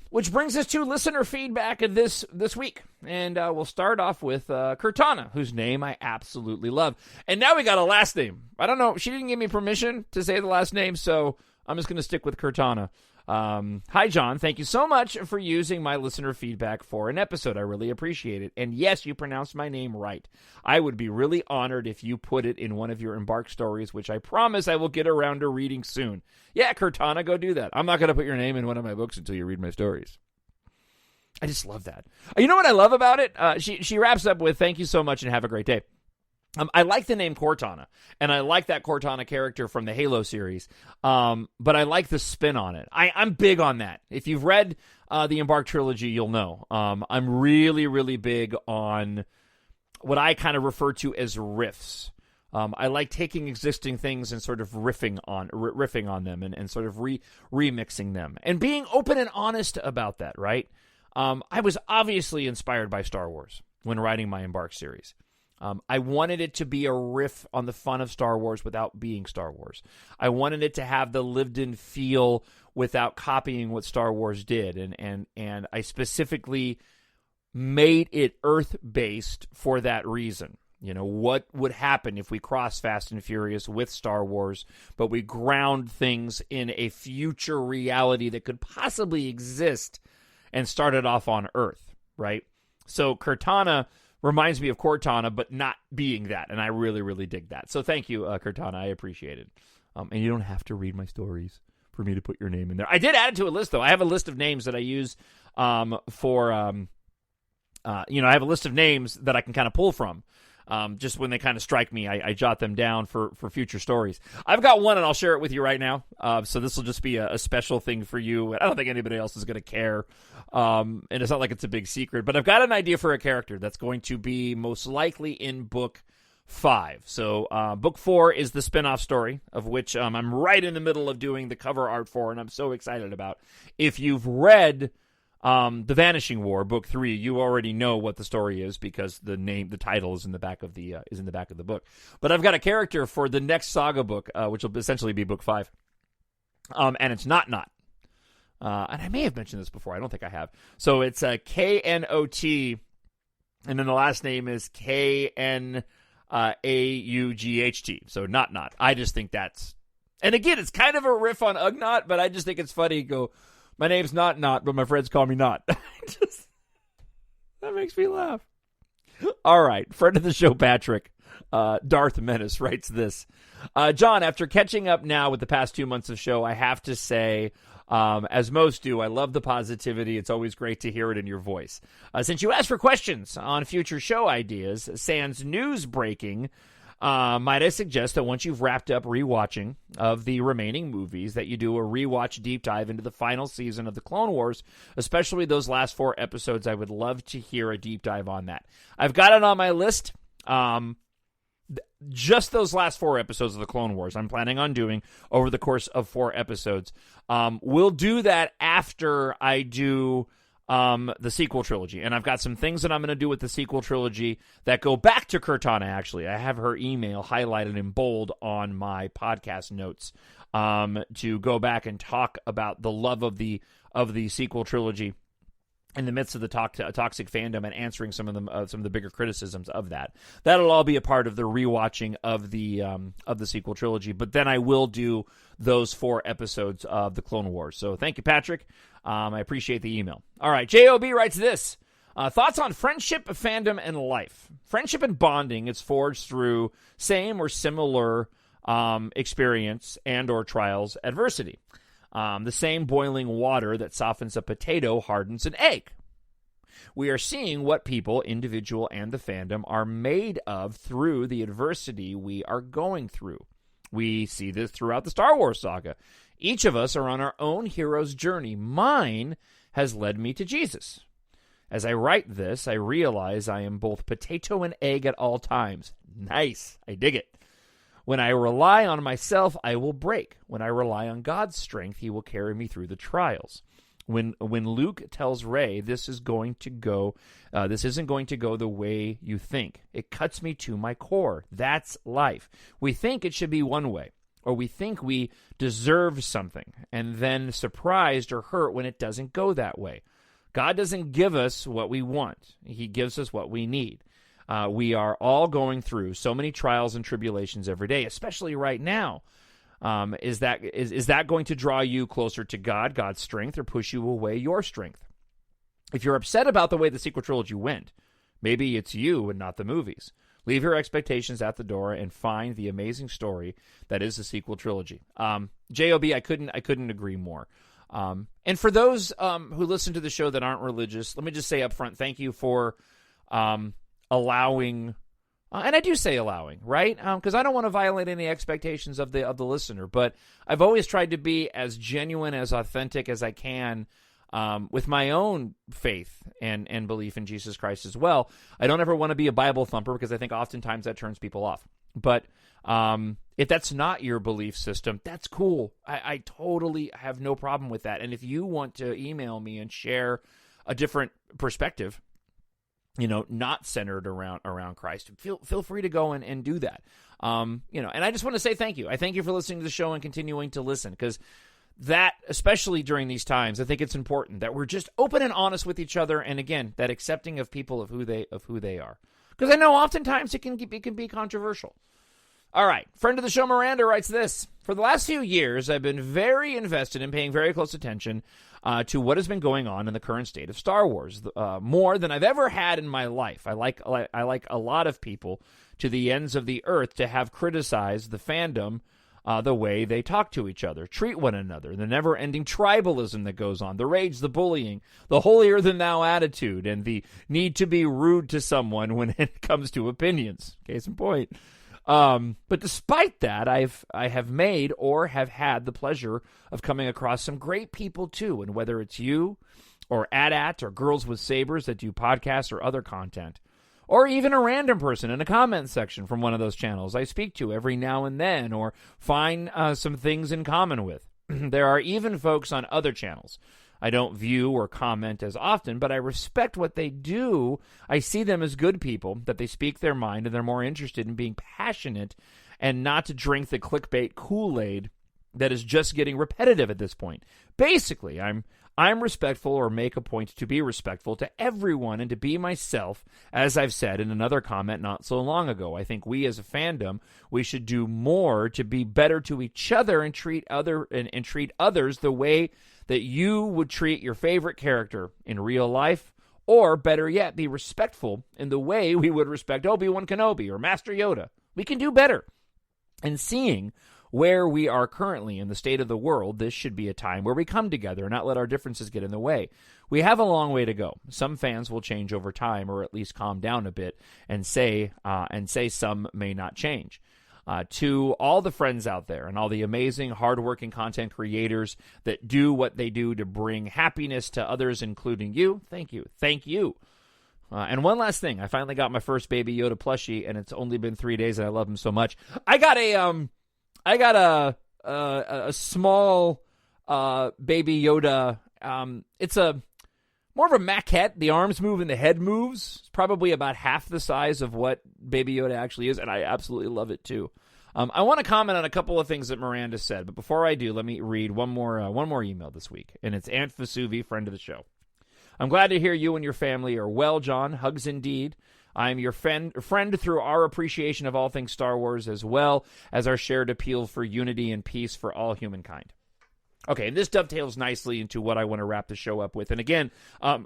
Which brings us to listener feedback this week. And we'll start off with Cortana, whose name I absolutely love. And now we got a last name. I don't know. She didn't give me permission to say the last name, so I'm just going to stick with Cortana. Hi, John. Thank you so much for using my listener feedback for an episode. I really appreciate it. And yes, you pronounced my name right. I would be really honored if you put it in one of your EMBARK stories, which I promise I will get around to reading soon. Yeah, Cortana, go do that. I'm not going to put your name in one of my books until you read my stories. I just love that. You know what I love about it? She wraps up with, thank you so much and have a great day. I like the name Cortana, and I like that Cortana character from the Halo series, but I like the spin on it. I'm big on that. If you've read the EMBARK trilogy, you'll know. I'm really, really big on what I kind of refer to as riffs. I like taking existing things and sort of riffing on them and sort of remixing them and being open and honest about that, right? I was obviously inspired by Star Wars when writing my EMBARK series. I wanted it to be a riff on the fun of Star Wars without being Star Wars. I wanted it to have the lived-in feel without copying what Star Wars did, and I specifically made it Earth-based for that reason. You know, what would happen if we cross Fast and Furious with Star Wars, but we ground things in a future reality that could possibly exist and started off on Earth, right? So Cortana reminds me of Cortana, but not being that, and I really, really dig that. So thank you, Cortana. I appreciate it. And you don't have to read my stories for me to put your name in there. I did add it to a list, though. I have a list of names that I use I have a list of names that I can kind of pull from. Just when they kind of strike me, I jot them down for future stories. I've got one, and I'll share it with you right now. So this will just be a special thing for you. I don't think anybody else is going to care. And it's not like it's a big secret. But I've got an idea for a character that's going to be most likely in Book 5. So Book 4 is the spinoff story, of which I'm right in the middle of doing the cover art for, and I'm so excited about. If you've read The Vanishing War, Book 3, you already know what the story is because the title is in the back of the book. But I've got a character for the next saga book, which will essentially be Book 5, and it's not. And I may have mentioned this before. I don't think I have. So it's Knot, and then the last name is Knaught. So not. I just think that's, and again, it's kind of a riff on Ugnaught, but I just think it's funny. My name's not, but my friends call me Not. That makes me laugh. All right. Friend of the show, Patrick, Darth Menace, writes this. John, after catching up now with the past 2 months of show, I have to say, as most do, I love the positivity. It's always great to hear it in your voice. Since you asked for questions on future show ideas, sans news breaking, might I suggest that once you've wrapped up rewatching of the remaining movies, that you do a rewatch deep dive into the final season of the Clone Wars, especially those last 4 episodes. I would love to hear a deep dive on that. I've got it on my list. Just those last 4 episodes of the Clone Wars I'm planning on doing over the course of 4 episodes. We'll do that after I do the sequel trilogy. And I've got some things that I'm going to do with the sequel trilogy that go back to Cortana, actually. I have her email highlighted in bold on my podcast notes to go back and talk about the love of the sequel trilogy in the midst of the toxic fandom and answering some of the bigger criticisms of that. That'll all be a part of the rewatching of the sequel trilogy. But then I will do those 4 episodes of the Clone Wars. So thank you, Patrick. I appreciate the email. All right, JOB writes this. Thoughts on friendship, fandom, and life. Friendship and bonding is forged through same or similar experience and or trials, adversity. The same boiling water that softens a potato hardens an egg. We are seeing what people, individual and the fandom, are made of through the adversity we are going through. We see this throughout the Star Wars saga. Each of us are on our own hero's journey. Mine has led me to Jesus. As I write this, I realize I am both potato and egg at all times. Nice. I dig it. When I rely on myself, I will break. When I rely on God's strength, he will carry me through the trials. When Luke tells Rey, this isn't going to go the way you think, it cuts me to my core. That's life. We think it should be one way, or we think we deserve something, and then surprised or hurt when it doesn't go that way. God doesn't give us what we want. He gives us what we need. We are all going through so many trials and tribulations every day, especially right now. Is that going to draw you closer to God, God's strength, or push you away your strength? If you're upset about the way the sequel trilogy went, maybe it's you and not the movies. Leave your expectations at the door and find the amazing story that is the sequel trilogy. JOB, I couldn't agree more. And for those who listen to the show that aren't religious, let me just say up front, thank you for allowing, and I do say allowing, right? Because I don't want to violate any expectations of the listener, but I've always tried to be as genuine, as authentic as I can with my own faith and belief in Jesus Christ as well. I don't ever want to be a Bible thumper because I think oftentimes that turns people off. But if that's not your belief system, that's cool. I totally have no problem with that. And if you want to email me and share a different perspective, not centered around Christ, feel free to go and do that. And I just want to say thank you. I thank you for listening to the show and continuing to listen, because that, especially during these times, I think it's important that we're just open and honest with each other. And again, that accepting of people of who they are, because I know oftentimes it can be controversial. All right. Friend of the show, Miranda, writes this. For the last few years, I've been very invested in paying very close attention to what has been going on in the current state of Star Wars, more than I've ever had in my life. I like a lot of people to the ends of the earth to have criticized the fandom, the way they talk to each other, treat one another, the never-ending tribalism that goes on, the rage, the bullying, the holier-than-thou attitude, and the need to be rude to someone when it comes to opinions. Case in point. But despite that, I have made or have had the pleasure of coming across some great people too. And whether it's you or AT-AT or Girls with Sabers that do podcasts or other content, or even a random person in a comment section from one of those channels I speak to every now and then or find some things in common with. There are even folks on other channels I don't view or comment as often, but I respect what they do. I see them as good people, that they speak their mind, and they're more interested in being passionate and not to drink the clickbait Kool-Aid that is just getting repetitive at this point. Basically, I'm respectful, or make a point to be respectful to everyone and to be myself, as I've said in another comment not so long ago. I think we as a fandom, we should do more to be better to each other and treat others the way that you would treat your favorite character in real life, or better yet, be respectful in the way we would respect Obi-Wan Kenobi or Master Yoda. We can do better. And seeing where we are currently in the state of the world, this should be a time where we come together and not let our differences get in the way. We have a long way to go. Some fans will change over time, or at least calm down a bit and say some may not change. To all the friends out there and all the amazing, hardworking content creators that do what they do to bring happiness to others, including you, thank you. Thank you. And one last thing. I finally got my first Baby Yoda plushie, and it's only been 3 days, and I love him so much. I got a small Baby Yoda. It's more of a maquette. The arms move and the head moves. It's probably about half the size of what Baby Yoda actually is, and I absolutely love it too. I want to comment on a couple of things that Miranda said, but before I do, let me read one more email this week, and it's Aunt Vesuvi, friend of the show. I'm glad to hear you and your family are well, John. Hugs indeed. I am your friend through our appreciation of all things Star Wars, as well as our shared appeal for unity and peace for all humankind. Okay, and this dovetails nicely into what I want to wrap the show up with. And again,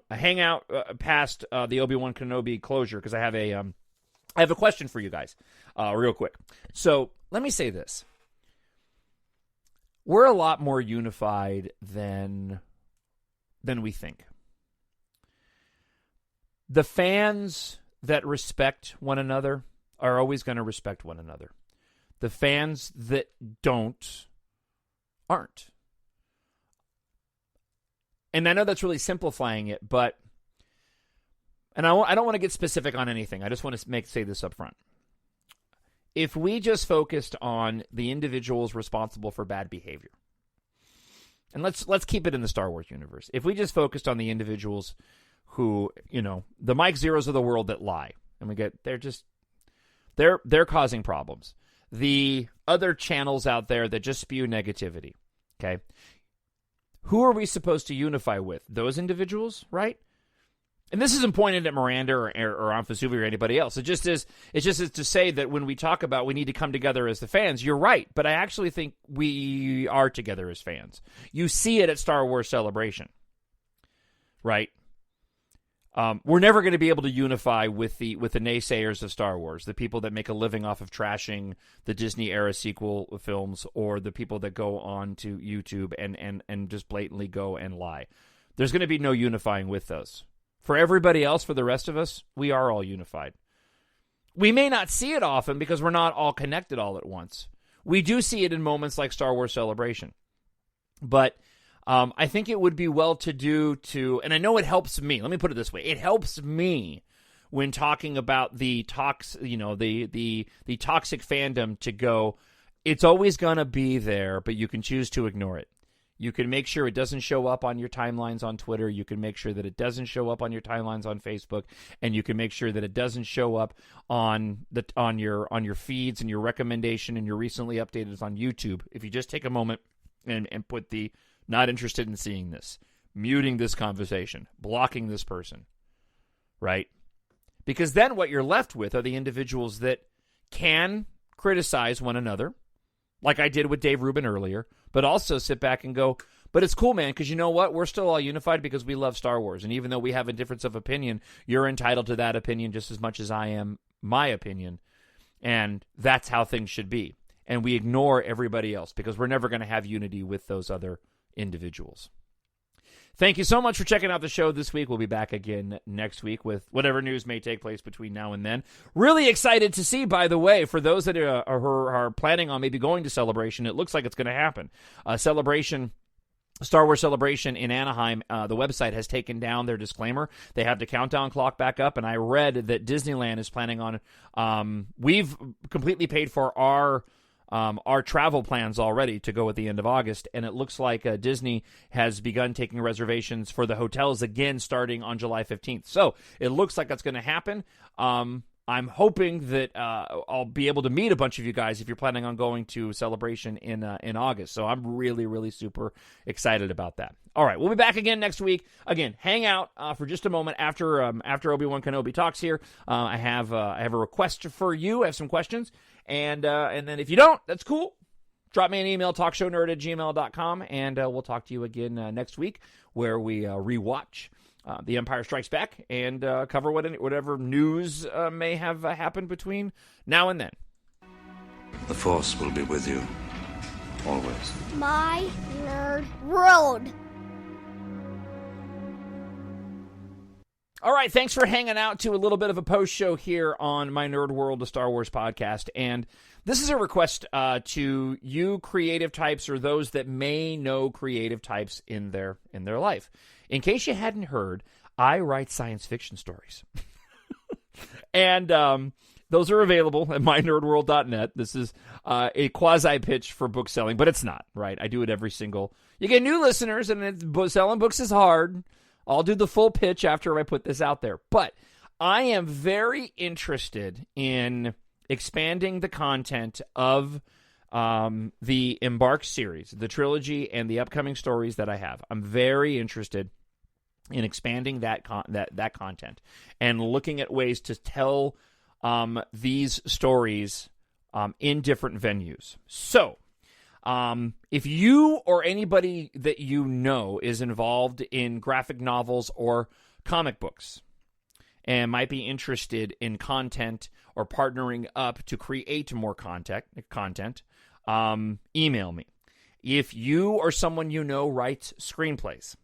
hang out past the Obi-Wan Kenobi closure, because I have a question for you guys, real quick. So let me say this: we're a lot more unified than we think. The fans that respect one another are always going to respect one another. The fans that aren't. And I know that's really simplifying it, but, and I don't want to get specific on anything. I just want to say this up front. If we just focused on the individuals responsible for bad behavior, and let's keep it in the Star Wars universe. If we just focused on the individuals who, the Mike Zeros of the world that lie, and they're causing problems. The other channels out there that just spew negativity, okay? Who are we supposed to unify with? Those individuals, right? And this isn't pointed at Miranda or Aunt Vesuvi or anybody else. It just is to say that when we talk about we need to come together as the fans, you're right. But I actually think we are together as fans. You see it at Star Wars Celebration, right? We're never going to be able to unify with the naysayers of Star Wars, the people that make a living off of trashing the Disney era sequel films, or the people that go on to YouTube and just blatantly go and lie. There's going to be no unifying with those. For everybody else, for the rest of us, we are all unified. We may not see it often because we're not all connected all at once. We do see it in moments like Star Wars Celebration. But I think it would be well to do to, and I know it helps me. Let me put it this way. It helps me when talking about the the toxic fandom to go, it's always going to be there, but you can choose to ignore it. You can make sure it doesn't show up on your timelines on Twitter. You can make sure that it doesn't show up on your timelines on Facebook, and you can make sure that it doesn't show up on your feeds and your recommendation and your recently updated on YouTube. If you just take a moment and put the not interested in seeing this, muting this conversation, blocking this person, right? Because then what you're left with are the individuals that can criticize one another, like I did with Dave Rubin earlier, but also sit back and go, but it's cool, man, because you know what? We're still all unified because we love Star Wars. And even though we have a difference of opinion, you're entitled to that opinion just as much as I am my opinion. And that's how things should be. And we ignore everybody else because we're never going to have unity with those other individuals. Thank you so much for checking out the show this week. We'll be back again next week with whatever news may take place between now and then. Really excited to see, by the way, for those that are planning on maybe going to Celebration, it looks like it's going to happen. Star Wars Celebration in Anaheim, the website has taken down their disclaimer. They have the countdown clock back up, and I read that Disneyland is planning on, we've completely paid for our travel plans already to go at the end of August, and it looks like Disney has begun taking reservations for the hotels again starting on July 15th. So it looks like that's going to happen. I'm hoping that I'll be able to meet a bunch of you guys if you're planning on going to Celebration in August. So I'm really, really super excited about that. All right, we'll be back again next week. Again, hang out for just a moment after Obi-Wan Kenobi talks here. I have a request for you. I have some questions. And then if you don't, that's cool. Drop me an email, talkshownerd@gmail.com, and we'll talk to you again next week where we rewatch The Empire Strikes Back and cover whatever news may have happened between now and then. The Force will be with you, always. My Nerd World. All right, thanks for hanging out to a little bit of a post show here on My Nerd World, the Star Wars podcast. And this is a request to you creative types or those that may know creative types in their life. In case you hadn't heard, I write science fiction stories. And those are available at mynerdworld.net. This is a quasi-pitch for book selling, but it's not, right? I do it every single... You get new listeners, and selling books is hard. I'll do the full pitch after I put this out there. But I am very interested in expanding the content of the EMBARK series, the trilogy, and the upcoming stories that I have. I'm very interested in expanding that content and looking at ways to tell these stories in different venues. So, if you or anybody that you know is involved in graphic novels or comic books and might be interested in content or partnering up to create more content, email me. If you or someone you know writes screenplays,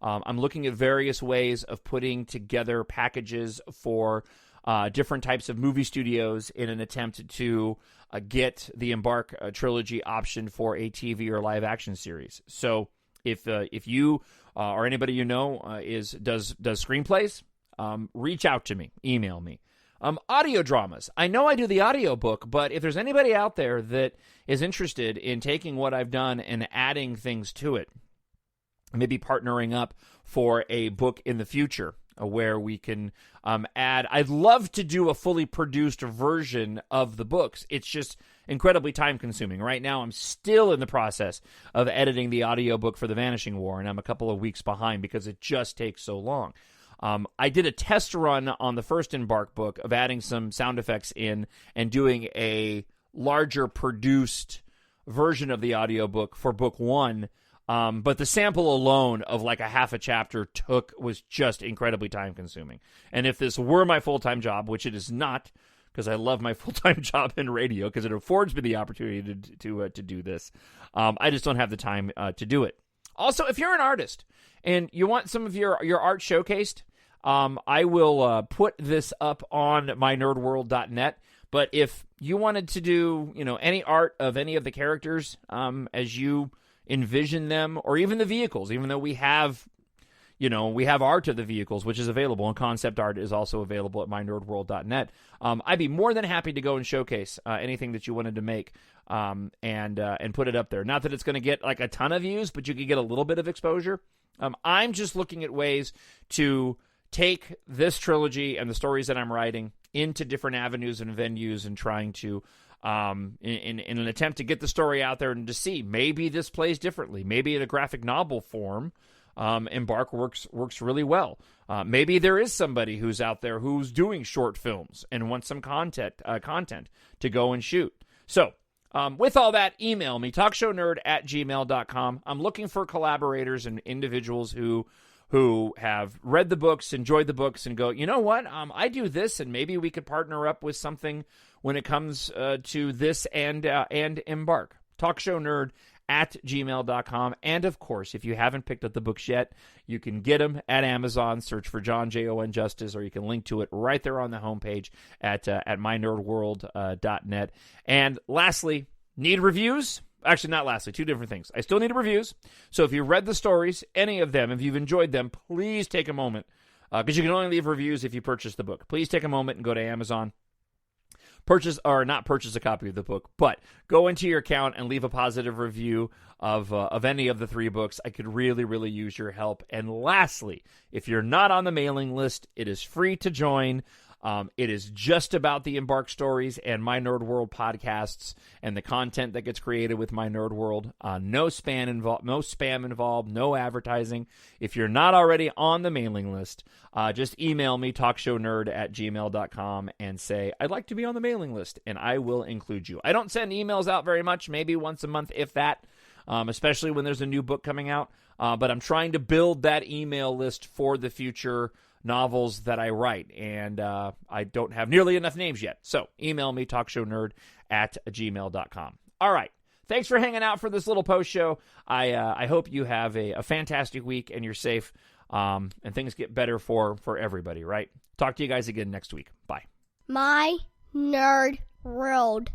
I'm looking at various ways of putting together packages for different types of movie studios in an attempt to get the EMBARK trilogy option for a TV or live action series. So if you or anybody you know does screenplays, reach out to me, email me. Audio dramas. I know I do the audiobook, but if there's anybody out there that is interested in taking what I've done and adding things to it, maybe partnering up for a book in the future where we can add. I'd love to do a fully produced version of the books. It's just incredibly time-consuming. Right now, I'm still in the process of editing the audiobook for The Vanishing War, and I'm a couple of weeks behind because it just takes so long. I did a test run on the first EMBARK book of adding some sound effects in and doing a larger produced version of the audiobook for book one. But the sample alone of like a half a chapter was just incredibly time-consuming. And if this were my full-time job, which it is not, because I love my full-time job in radio, because it affords me the opportunity to do this, I just don't have the time to do it. Also, if you're an artist and you want some of your art showcased, I will put this up on mynerdworld.net. But if you wanted to do, any art of any of the characters as you envision them, or even the vehicles, even though we have, we have art of the vehicles, which is available, and concept art is also available at mynerdworld.net. I'd be more than happy to go and showcase anything that you wanted to make and put it up there. Not that it's going to get like a ton of views, but you could get a little bit of exposure. I'm just looking at ways to take this trilogy and the stories that I'm writing into different avenues and venues, and trying to, in an attempt to get the story out there and to see maybe this plays differently. Maybe in a graphic novel form, EMBARK works really well. Maybe there is somebody who's out there who's doing short films and wants some content to go and shoot. So, with all that, email me, talkshownerd@gmail.com. I'm looking for collaborators and individuals who have read the books, enjoyed the books, and go, you know what, I do this, and maybe we could partner up with something when it comes to this and EMBARK. TalkShowNerd@gmail.com. And, of course, if you haven't picked up the books yet, you can get them at Amazon. Search for Jon, Jon Justice, or you can link to it right there on the homepage at mynerdworld.net. And lastly, need reviews? Actually, not lastly, two different things. I still need reviews. So if you read the stories, any of them, if you've enjoyed them, please take a moment, because you can only leave reviews if you purchase the book. Please take a moment and go to Amazon. Not purchase a copy of the book, but go into your account and leave a positive review of any of the 3 books. I could really, really use your help. And lastly, if you're not on the mailing list, it is free to join. It is just about the EMBARK stories and My Nerd World podcasts and the content that gets created with My Nerd World. No spam involved, no advertising. If you're not already on the mailing list, just email me, talkshownerd@gmail.com, and say, I'd like to be on the mailing list, and I will include you. I don't send emails out very much, maybe once a month, if that, especially when there's a new book coming out. But I'm trying to build that email list for the future novels that I write, and I don't have nearly enough names yet. So email me, talkshownerd@gmail.com. All right. Thanks for hanging out for this little post show. I hope you have a fantastic week and you're safe, and things get better for everybody, right? Talk to you guys again next week. Bye. My Nerd World.